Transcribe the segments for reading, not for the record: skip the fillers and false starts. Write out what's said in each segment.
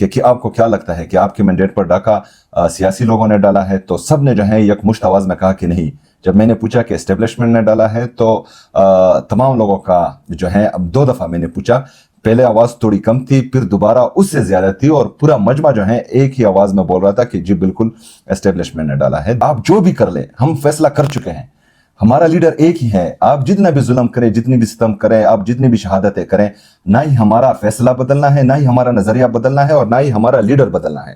کہ آپ کو کیا لگتا ہے کہ آپ کے مینڈیٹ پر ڈاکہ سیاسی لوگوں نے ڈالا ہے؟ تو سب نے جو ہے یکمشت آواز میں کہا کہ نہیں. جب میں نے پوچھا کہ اسٹیبلشمنٹ نے ڈالا ہے تو تمام لوگوں کا جو ہے اب 2 دفعہ میں نے پوچھا. پہلے آواز تھوڑی کم تھی, پھر دوبارہ اس سے زیادہ تھی, اور پورا مجمع جو ہے ایک ہی آواز میں بول رہا تھا کہ جی بالکل اسٹیبلشمنٹ نے ڈالا ہے. آپ جو بھی کر لیں, ہم فیصلہ کر چکے ہیں, ہمارا لیڈر ایک ہی ہے. آپ جتنا بھی ظلم کریں, جتنی بھی ستم کریں, آپ جتنی بھی شہادتیں کریں, نہ ہی ہمارا فیصلہ بدلنا ہے, نہ ہی ہمارا نظریہ بدلنا ہے, اور نہ ہی ہمارا لیڈر بدلنا ہے.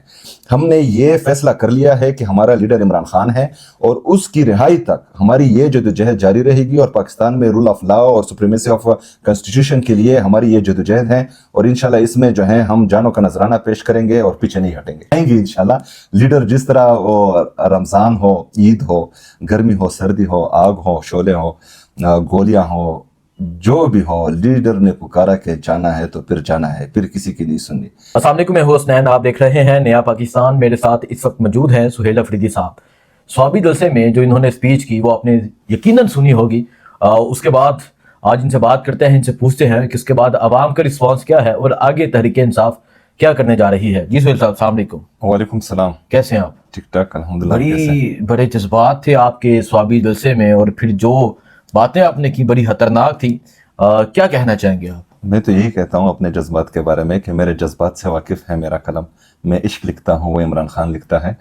ہم نے یہ فیصلہ کر لیا ہے کہ ہمارا لیڈر عمران خان ہے, اور اس کی رہائی تک ہماری یہ جدوجہد جاری رہے گی, اور پاکستان میں رول آف لا اور سپریمیسی آف کانسٹیٹیوشن کے لیے ہماری یہ جدوجہد ہے. اور انشاءاللہ اس میں جو ہے ہم جانوں کا نذرانہ پیش کریں گے اور پیچھے نہیں ہٹیں گے, آئیں گے انشاءاللہ. لیڈر جس طرح وہ رمضان ہو, عید ہو, گرمی ہو, سردی ہو, آگ ہو, شعلے ہو, گولیاں ہو, جو بھی ہو, لیڈر نے پکارا کہ جانا ہے تو پھر جانا ہے, پھر کسی کی نہیں سننی. السلام علیکم, میں ہوں حسنین, آپ دیکھ رہے ہیں نیا پاکستان. میرے ساتھ اس وقت موجود ہیں سہیل افریدی صاحب. سوابی جلسے میں جو انہوں نے اسپیچ کی وہ آپ نے یقیناً سنی ہوگی. اس کے بعد آج ان سے بات کرتے ہیں, ان سے پوچھتے ہیں کہ اس کے بعد عوام کا رسپانس کیا ہے اور آگے تحریک انصاف کیا کرنے جا رہی ہے. جی سہیل صاحب, السلام علیکم. وعلیکم السلام. کیسے ہیں آپ؟ ٹھیک ٹھاک الحمدللہ. بڑے جذبات تھے آپ کے سوابی جلسے میں, اور پھر جو باتیں آپ نے کی بڑی خطرناک تھی. کیا کہنا چاہیں گے آپ؟ میں تو یہی کہتا ہوں اپنے جذبات کے بارے میں کہ میرے جذبات سے واقف ہے میرا قلم. میں عشق لکھتا ہوں, وہ عمران خان لکھتا ہے.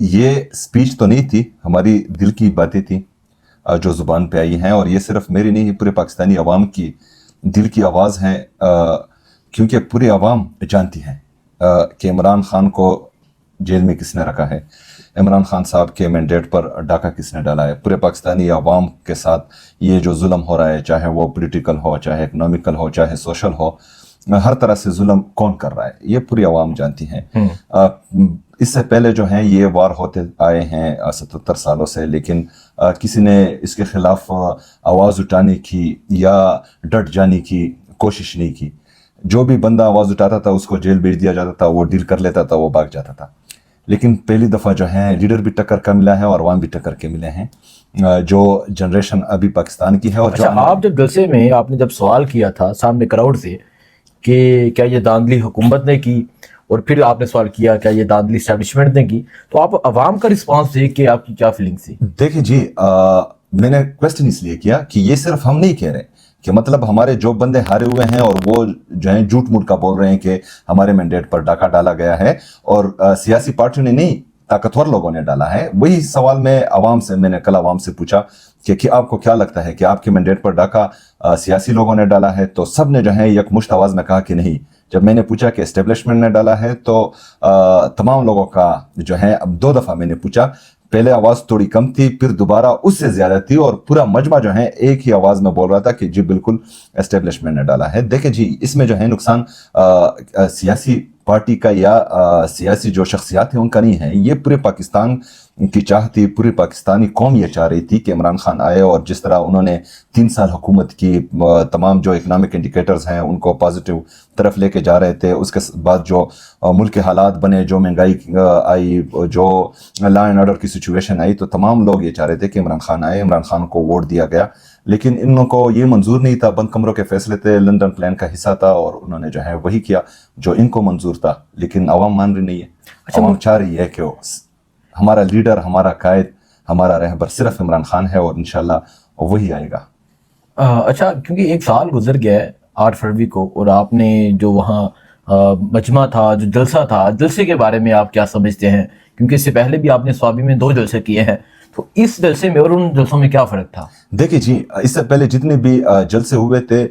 یہ سپیچ تو نہیں تھی, ہماری دل کی باتیں تھیں جو زبان پہ آئی ہیں, اور یہ صرف میری نہیں, پورے پاکستانی عوام کی دل کی آواز ہے. کیونکہ پوری عوام جانتی ہے کہ عمران خان کو جیل میں کس نے رکھا ہے, عمران خان صاحب کے مینڈیٹ پر ڈاکہ کس نے ڈالا ہے. پورے پاکستانی عوام کے ساتھ یہ جو ظلم ہو رہا ہے, چاہے وہ پولیٹیکل ہو, چاہے اکنامیکل ہو, چاہے سوشل ہو, ہر طرح سے ظلم کون کر رہا ہے, یہ پوری عوام جانتی ہیں. اس سے پہلے جو ہیں یہ وار ہوتے آئے ہیں 77 سالوں سے, لیکن کسی نے اس کے خلاف آواز اٹھانے کی یا ڈٹ جانے کی کوشش نہیں کی. جو بھی بندہ آواز اٹھاتا تھا اس کو جیل بھیج دیا جاتا تھا, وہ ڈیل کر لیتا تھا, وہ بھاگ جاتا تھا. لیکن پہلی دفعہ جو ہے لیڈر بھی ٹکر کا ملا ہے اور عوام بھی ٹکر کے ملے ہیں. جو جنریشن ابھی پاکستان کی ہے, اور اچھا, آپ جب جلسے میں آپ نے جب سوال کیا تھا سامنے کراؤڈ سے کہ کیا یہ داندلی حکومت نے کی, اور پھر آپ نے سوال کیا کیا یہ داندلی اسٹیبلشمنٹ نے کی, تو آپ عوام کا رسپانس دیکھ کے آپ کی کیا فیلنگ تھی؟ دیکھیں جی, میں نے کویسچن اس لیے کیا کہ یہ صرف ہم نہیں کہہ رہے کہ مطلب ہمارے جو بندے ہارے ہوئے ہیں اور وہ جو ہیں جھوٹ موٹ کا بول رہے ہیں کہ ہمارے مینڈیٹ پر ڈاکہ ڈالا گیا ہے, اور سیاسی پارٹیوں نے نہیں, طاقتور لوگوں نے ڈالا ہے. وہی سوال میں نے کل عوام سے پوچھا کہ آپ کو کیا لگتا ہے کہ آپ کے مینڈیٹ پر ڈاکہ سیاسی لوگوں نے ڈالا ہے؟ تو سب نے جو ہے یکمشت آواز میں کہا کہ نہیں. جب میں نے پوچھا کہ اسٹیبلشمنٹ نے ڈالا ہے تو تمام لوگوں کا جو ہے اب 2 دفعہ میں نے پوچھا. پہلے آواز تھوڑی کم تھی, پھر دوبارہ اس سے زیادہ تھی, اور پورا مجمع جو ہے ایک ہی آواز میں بول رہا تھا کہ جی بالکل اسٹیبلشمنٹ نے ڈالا ہے. دیکھیں جی, اس میں جو ہے نقصان سیاسی پارٹی کا یا سیاسی جو شخصیات ہیں ان کا نہیں ہے. یہ پورے پاکستان کی چاہ تھی, پوری پاکستانی قوم یہ چاہ رہی تھی کہ عمران خان آئے, اور جس طرح انہوں نے 3 سال حکومت کی, تمام جو اکنامک انڈیکیٹرز ہیں ان کو پازیٹیو طرف لے کے جا رہے تھے. اس کے بعد جو ملک کے حالات بنے, جو مہنگائی آئی, جو لا اینڈ آرڈر کی سچویشن آئی, تو تمام لوگ یہ چاہ رہے تھے کہ عمران خان آئے. عمران خان کو ووٹ دیا گیا, لیکن ان کو یہ منظور نہیں تھا. بند کمروں کے فیصلے تھے, لندن پلان کا حصہ تھا, اور انہوں نے جو ہے وہی کیا جو ان کو منظور تھا. لیکن عوام مان رہی نہیں ہے. عوام چاہ رہی ہے کہ ہمارا لیڈر, ہمارا قائد, ہمارا رہبر صرف عمران خان ہے, اور انشاءاللہ وہی آئے گا. اچھا, کیونکہ 1 سال گزر گیا ہے 8 فروری کو, اور آپ نے جو وہاں مجمع تھا, جو جلسہ تھا, جلسے کے بارے میں آپ کیا سمجھتے ہیں؟ کیونکہ اس سے پہلے بھی آپ نے سوابی میں 2 جلسے کیے ہیں, تو اس جلسے میں اور ان جلسوں میں کیا فرق تھا؟ دیکھیں جی, اس سے پہلے جتنے بھی جلسے ہوئے تھے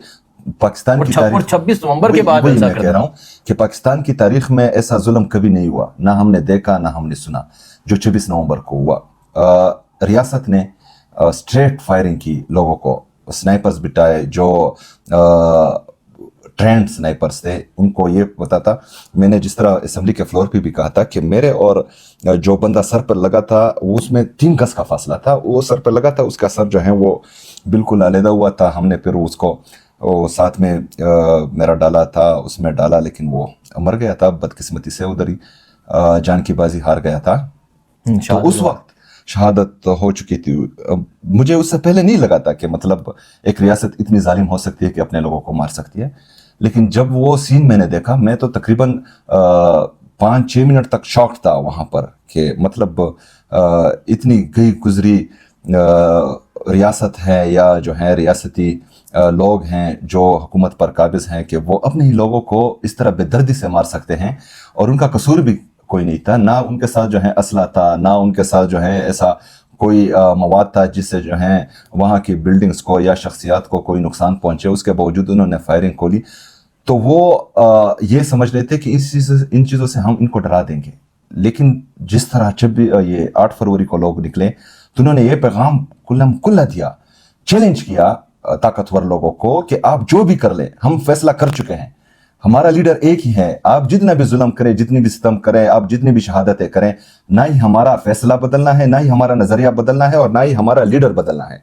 پاکستان کی تاریخ, 26 نومبر کے بعد میں کہہ رہا ہوں کہ پاکستان کی تاریخ میں ایسا ظلم کبھی نہیں ہوا, نہ ہم نے دیکھا نہ ہم نے سنا جو 26 نومبر کو ہوا. ریاست نے اسٹریٹ فائرنگ کی, لوگوں کو سنائپرز بٹائے, جو ٹرینڈ سنائپرز تھے ان کو یہ پتا تھا. میں نے جس طرح اسمبلی کے فلور پہ بھی کہا تھا کہ میرے اور جو بندہ سر پر لگا تھا اس میں 3 گز کا فاصلہ تھا. وہ سر پر لگا تھا, اس کا سر جو ہے وہ بالکل علیحدہ ہوا تھا. ہم نے پھر اس کو ساتھ میں میرا ڈالا تھا, اس میں ڈالا, لیکن وہ مر گیا تھا بدقسمتی سے, ادھر ہی جان کی بازی ہار گیا تھا. تو اس وقت شہادت ہو چکی تھی. مجھے اس سے پہلے نہیں لگا تھا کہ مطلب ایک ریاست اتنی ظالم ہو سکتی ہے کہ اپنے لوگوں کو مار سکتی ہے. لیکن جب وہ سین میں نے دیکھا میں تو تقریباً 5-6 منٹ تک شاکڈ تھا وہاں پر کہ مطلب اتنی گئی گزری ریاست ہے یا جو ہے ریاستی لوگ ہیں جو حکومت پر قابض ہیں کہ وہ اپنے ہی لوگوں کو اس طرح بے دردی سے مار سکتے ہیں، اور ان کا قصور بھی کوئی نہیں تھا، نہ ان کے ساتھ جو ہے اسلحہ تھا، نہ ان کے ساتھ جو ہے ایسا کوئی مواد تھا جس سے جو ہے وہاں کی بلڈنگز کو یا شخصیات کو کوئی نقصان پہنچے، اس کے باوجود انہوں نے فائرنگ کھولی۔ تو وہ یہ سمجھ رہے تھے کہ ان چیزوں سے ہم ان کو ڈرا دیں گے، لیکن جس طرح جب بھی یہ 8 فروری کو لوگ نکلے تو انہوں نے یہ پیغام کلم کلا دیا، چیلنج کیا طاقتور لوگوں کو کہ آپ جو بھی کر لیں ہم فیصلہ کر چکے ہیں، ہمارا لیڈر ایک ہی ہے، آپ جتنا بھی ظلم کریں، جتنی بھی ستم کریں، آپ جتنی بھی شہادتیں کریں، نہ ہی ہمارا فیصلہ بدلنا ہے، نہ ہی ہمارا نظریہ بدلنا ہے، اور نہ ہی ہمارا لیڈر بدلنا ہے۔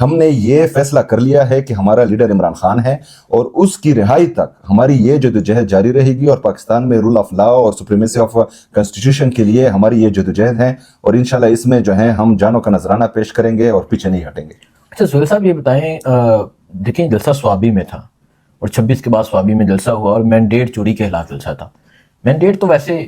ہم نے یہ فیصلہ کر لیا ہے کہ ہمارا لیڈر عمران خان ہے، اور اس کی رہائی تک ہماری یہ جدوجہد جاری رہے گی، اور پاکستان میں رول آف لا اور سپریمیسی آف کانسٹیٹیوشن کے لیے ہماری یہ جدوجہد ہے، اور انشاءاللہ اس میں جو ہے ہم جانوں کا نذرانہ پیش کریں گے اور پیچھے نہیں ہٹیں گے۔ اچھا سہیل صاحب یہ بتائیں، دیکھیں جلسہ سوابی میں تھا اور 26 کے بعد سوابی میں جلسہ ہوا، اور مینڈیٹ چوری کے خلاف جلسہ تھا۔ مینڈیٹ تو ویسے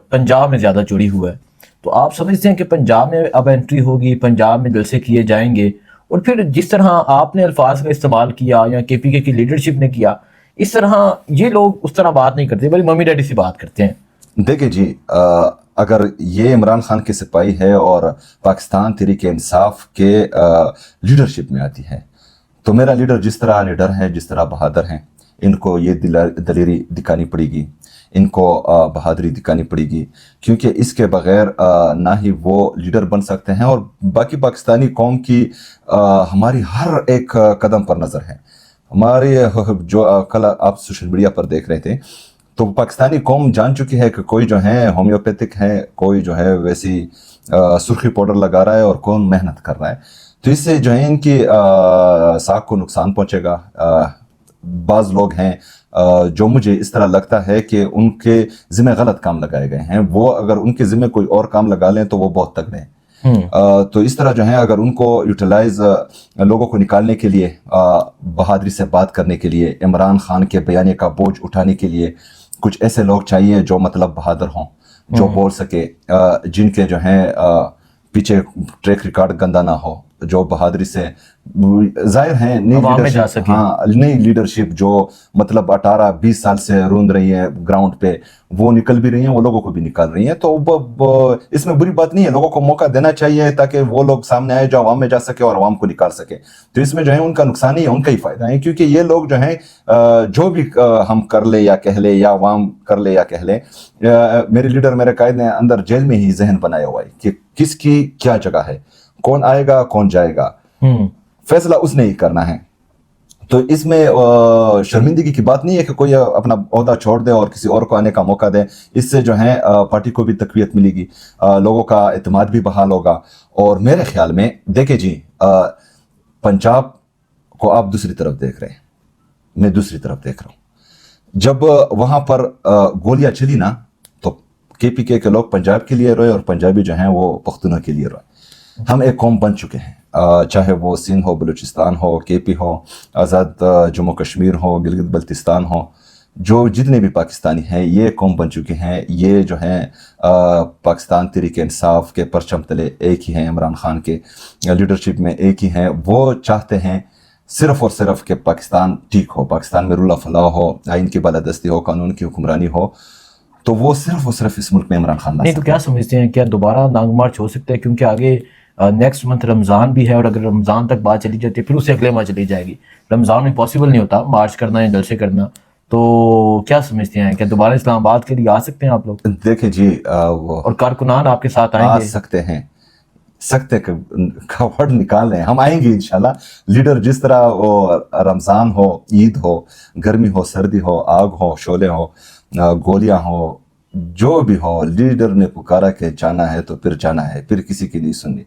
پنجاب میں زیادہ چوری ہوا ہے، تو آپ سمجھتے ہیں کہ پنجاب میں اب انٹری ہوگی، پنجاب میں جلسے کیے جائیں گے، اور پھر جس طرح آپ نے الفاظ کا استعمال کیا یا کے پی کے کی لیڈرشپ نے کیا، اس طرح یہ لوگ اس طرح بات نہیں کرتے، بلکہ ممی ڈیڈی سے بات کرتے ہیں؟ دیکھیں جی، اگر یہ عمران خان کی سپاہی ہے اور پاکستان تحریک انصاف کے لیڈرشپ میں آتی ہے، تو میرا لیڈر جس طرح لیڈر ہے، جس طرح بہادر ہیں، ان کو یہ دلیری دکھانی پڑے گی، ان کو بہادری دکھانی پڑے گی، کیونکہ اس کے بغیر نہ ہی وہ لیڈر بن سکتے ہیں، اور باقی پاکستانی قوم کی ہماری ہر ایک قدم پر نظر ہے۔ ہمارے جو کل آپ سوشل میڈیا پر دیکھ رہے تھے، تو پاکستانی قوم جان چکی ہے کہ کوئی جو ہے ہومیوپیتھک ہے، کوئی جو ہے ویسی سرخی پاؤڈر لگا رہا ہے، اور کون محنت کر رہا ہے، تو اس سے جو ہے ان کی ساکھ کو نقصان پہنچے گا۔ بعض لوگ ہیں جو مجھے اس طرح لگتا ہے کہ ان کے ذمہ غلط کام لگائے گئے ہیں، وہ اگر ان کے ذمہ کوئی اور کام لگا لیں تو وہ بہت تگڑے ہیں۔ تو اس طرح جو ہے اگر ان کو یوٹیلائز لوگوں کو نکالنے کے لیے، بہادری سے بات کرنے کے لیے، عمران خان کے بیانے کا بوجھ اٹھانے کے لیے کچھ ایسے لوگ چاہیے جو مطلب بہادر ہوں، جو بول سکے، جن کے جو ہیں پیچھے ٹریک ریکارڈ گندا نہ ہو، جو بہادری سے ظاہر ہیں نئی لیڈرشپ جو مطلب 18-20 سال سے روند رہی ہے گراؤنڈ پہ، وہ نکل بھی رہی ہیں، وہ لوگوں کو بھی نکال رہی ہیں، تو اس میں بری بات نہیں ہے، لوگوں کو موقع دینا چاہیے تاکہ وہ لوگ سامنے آئے جو عوام میں جا سکے اور عوام کو نکال سکے۔ تو اس میں جو ہے ان کا نقصان ہی ہے، ان کا ہی فائدہ ہے، کیونکہ یہ لوگ جو ہیں جو بھی ہم کر لے یا کہہ لے، یا عوام کر لے یا کہہ لے، میرے لیڈر میرے قائد نے اندر جیل میں ہی ذہن بنایا ہوا ہے کہ کس کی کیا جگہ ہے، کون آئے گا کون جائے گا، فیصلہ اس نے ہی کرنا ہے۔ تو اس میں شرمندگی کی بات نہیں ہے کہ کوئی اپنا عہدہ چھوڑ دے اور کسی اور کو آنے کا موقع دے، اس سے جو ہے پارٹی کو بھی تقویت ملے گی، لوگوں کا اعتماد بھی بحال ہوگا۔ اور میرے خیال میں دیکھیں جی، پنجاب کو آپ دوسری طرف دیکھ رہے ہیں، میں دوسری طرف دیکھ رہا ہوں۔ جب وہاں پر گولیاں چلی نا، تو کے پی کے لوگ پنجاب کے لیے روئے، اور پنجابی جو ہیں وہ پختونوں کے لیے روئے۔ ہم ایک قوم بن چکے ہیں، چاہے وہ سندھ ہو، بلوچستان ہو، کے پی ہو، آزاد جموں کشمیر ہو، گلگت بلتستان ہو، جو جتنے بھی پاکستانی ہیں یہ قوم بن چکے ہیں، یہ جو ہیں پاکستان تحریک انصاف کے پرچم تلے ایک ہی ہیں، عمران خان کے لیڈرشپ میں ایک ہی ہیں۔ وہ چاہتے ہیں صرف اور صرف کہ پاکستان ٹھیک ہو، پاکستان میں رول آف لا ہو، آئین کی بالادستی ہو، قانون کی حکمرانی ہو، تو وہ صرف اور صرف اس ملک میں عمران خان نہیں تو کیا سمجھتے ہیں، کیا دوبارہ لانگ مارچ ہو سکتا ہے؟ کیونکہ آگے نیکسٹ منتھ رمضان بھی ہے، اور اگر رمضان تک بات چلی جاتی ہے پھر اس سے اگلے ماہ چلی جائے گی۔ رمضان میں پاسبل نہیں ہوتا مارچ کرنا یا جلسے کرنا، تو کیا سمجھتے ہیں، کیا دوبارہ اسلام آباد کے لیے آ سکتے ہیں آپ لوگ؟ دیکھیں جی، اور کارکنان آپ کے ساتھ آئیں گے؟ سکتے کا ورڈ نکال رہے ہیں، ہم آئیں گے انشاءاللہ۔ لیڈر جس طرح وہ رمضان ہو، عید ہو، گرمی ہو، سردی ہو، آگ ہو، شعلے ہو، گولیاں ہو، جو بھی ہو، لیڈر نے پکارا کہ جانا ہے تو پھر جانا ہے، پھر کسی کی نہیں سننی۔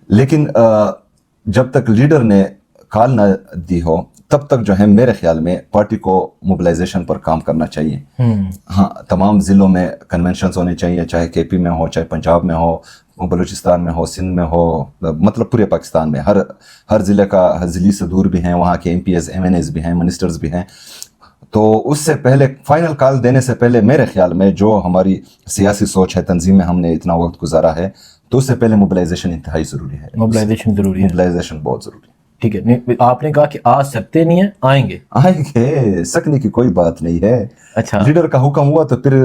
لیکن جب تک لیڈر نے کال نہ دی ہو تب تک جو ہے میرے خیال میں پارٹی کو موبلائزیشن پر کام کرنا چاہیے۔ ہاں، تمام ضلعوں میں کنونشنز ہونے چاہیے، چاہے کے پی میں ہو، چاہے پنجاب میں ہو، بلوچستان میں ہو، سندھ میں ہو، مطلب پورے پاکستان میں ہر ضلع کا ضلعی صدور بھی ہیں، وہاں کے M P As, M N As بھی ہیں، منسٹرز بھی ہیں۔ تو اس سے پہلے فائنل کال دینے سے پہلے میرے خیال میں جو ہماری سیاسی سوچ ہے، تنظیم میں ہم نے اتنا وقت گزارا ہے، تو اس سے پہلے موبلائزیشن انتہائی ضروری ہے. موبلائزیشن ضروری ہے. موبلائزیشن بہت ضروری ہے. ٹھیک ہے. آپ نے کہا کہ آ سکتے نہیں ہیں، آئیں گے. آئیں گے، سکنے کی کوئی بات نہیں ہے. اچھا لیڈر کا حکم ہوا تو پھر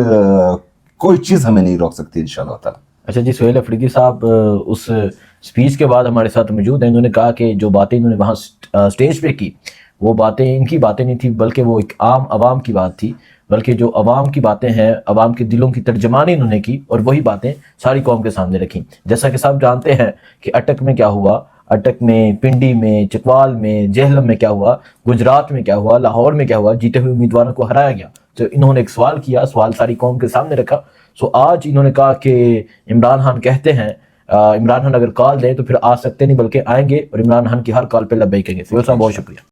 کوئی چیز ہمیں نہیں روک سکتی انشاءاللہ تعالی. اچھا جی، سہیل افریدی صاحب اس اسپیچ کے بعد ہمارے ساتھ موجود ہیں. انہوں نے کہا کہ جو باتیں انہوں نے وہاں اسٹیج پہ کی، وہ باتیں ان کی باتیں نہیں تھی، بلکہ وہ ایک عام عوام کی بات تھی. بلکہ جو عوام کی باتیں ہیں، عوام کے دلوں کی ترجمانی انہوں نے کی، اور وہی باتیں ساری قوم کے سامنے رکھیں. جیسا کہ سب جانتے ہیں کہ اٹک میں کیا ہوا، اٹک میں، پنڈی میں، چکوال میں، جہلم میں کیا ہوا، گجرات میں کیا ہوا، لاہور میں کیا ہوا. جیتے ہوئے امیدواروں کو ہرایا گیا. تو انہوں نے ایک سوال کیا، سوال ساری قوم کے سامنے رکھا. سو آج انہوں نے کہا کہ عمران خان کہتے ہیں، عمران خان اگر کال دیں تو پھر آ سکتے نہیں بلکہ آئیں گے، اور عمران خان کی ہر کال پہ لبیک کہیں گے. سہیل صاحب بہت شکریہ.